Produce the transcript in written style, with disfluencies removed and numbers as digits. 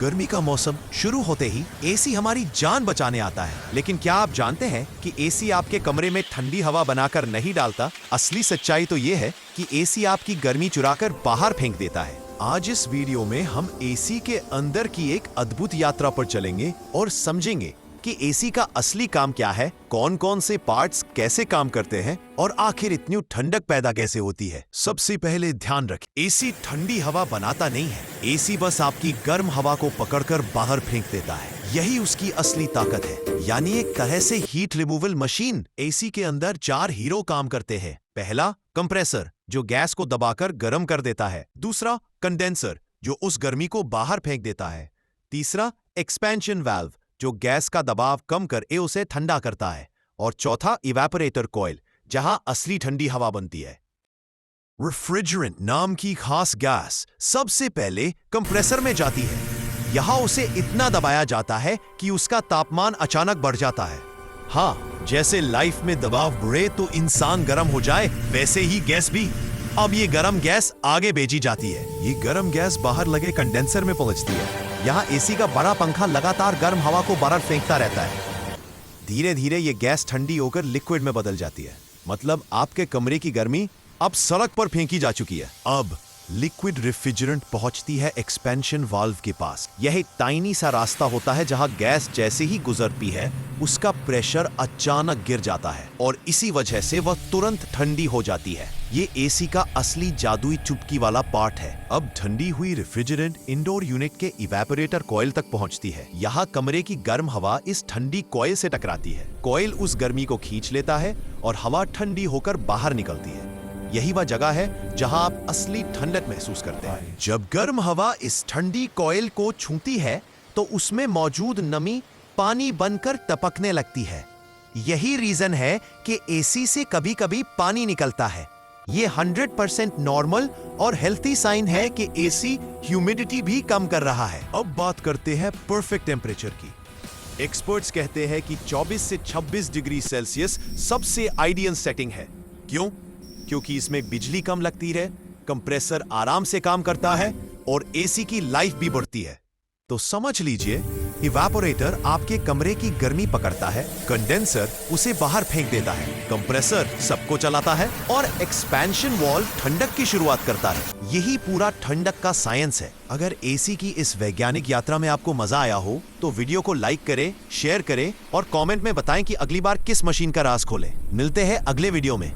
गर्मी का मौसम शुरू होते ही एसी हमारी जान बचाने आता है। लेकिन क्या आप जानते हैं कि एसी आपके कमरे में ठंडी हवा बनाकर नहीं डालता। असली सच्चाई तो ये है कि एसी आपकी गर्मी चुराकर बाहर फेंक देता है। आज इस वीडियो में हम एसी के अंदर की एक अद्भुत यात्रा पर चलेंगे और समझेंगे कि एसी का असली काम क्या है, कौन कौन से पार्ट्स कैसे काम करते हैं और आखिर इतनी ठंडक पैदा कैसे होती है। सबसे पहले ध्यान रखें, एसी ठंडी हवा बनाता नहीं है। एसी बस आपकी गर्म हवा को पकड़कर बाहर फेंक देता है। यही उसकी असली ताकत है, यानी एक तरह से हीट रिमूवल मशीन। एसी के अंदर 4 हीरो काम करते हैं। पहला, कंप्रेसर, जो गैस को दबाकर गर्म कर देता है। दूसरा, कंडेंसर, जो उस गर्मी को बाहर फेंक देता है। तीसरा, एक्सपेंशन वाल्व, जो गैस का दबाव कम करके उसे ठंडा करता है। और चौथा, इवेपोरेटर कॉइल, जहां असली ठंडी हवा बनती है। रेफ्रिजरेंट नाम की खास गैस सबसे पहले कंप्रेसर में जाती है। यहां उसे इतना दबाया जाता है कि उसका तापमान अचानक बढ़ जाता है। हाँ, जैसे लाइफ में दबाव बढ़े तो इंसान गर्म हो जाए, वैसे ही गैस भी। अब ये गर्म गैस आगे भेजी जाती है। ये गर्म गैस बाहर लगे कंडेंसर में पहुंचती है। यहाँ एसी का बड़ा पंखा लगातार गर्म हवा को बाहर फेंकता रहता है। धीरे धीरे ये गैस ठंडी होकर लिक्विड में बदल जाती है। मतलब आपके कमरे की गर्मी अब सड़क पर फेंकी जा चुकी है। अब लिक्विड रेफ्रिजरेंट पहुंचती है एक्सपेंशन वाल्व के पास। यह एक टाइनी सा रास्ता होता है जहां गैस जैसे ही गुजरती है उसका प्रेशर अचानक गिर जाता है और इसी वजह से वह तुरंत ठंडी हो जाती है। ये एसी का असली जादुई चुटकी वाला पार्ट है। अब ठंडी हुई रेफ्रिजरेंट इंडोर यूनिट के इवेपोरेटर कॉइल तक पहुंचती है। यहाँ कमरे की गर्म हवा इस ठंडी कॉइल से टकराती है। कॉइल उस गर्मी को खींच लेता है और हवा ठंडी होकर बाहर निकलती है। यही वह जगह है जहां आप असली ठंडक महसूस करते हैं। जब गर्म हवा इस ठंडी कॉइल को छूती है तो उसमें मौजूद नमी पानी बनकर टपकने लगती है। यही रीजन है कि एसी से कभी कभी पानी निकलता है। ये 100% नॉर्मल और हेल्थी साइन है कि एसी ह्यूमिडिटी भी कम कर रहा है। अब बात करते हैं परफेक्ट टेम्परेचर की। एक्सपर्ट्स कहते हैं कि 24 से 26 डिग्री सेल्सियस सबसे आइडियल सेटिंग है। क्यों? क्योंकि इसमें बिजली कम लगती है, कंप्रेसर आराम से काम करता है और एसी की लाइफ भी बढ़ती है। तो समझ लीजिए, इवेपोरेटर आपके कमरे की गर्मी पकड़ता है, कंडेंसर उसे बाहर फेंक देता है, कंप्रेसर सबको चलाता है और एक्सपेंशन वाल्व ठंडक की शुरुआत करता है। यही पूरा ठंडक का साइंस है। अगर एसी की इस वैज्ञानिक यात्रा में आपको मजा आया हो तो वीडियो को लाइक करें, शेयर करें और कमेंट में बताएं कि अगली बार किस मशीन का राज खोलें। मिलते हैं अगले वीडियो में।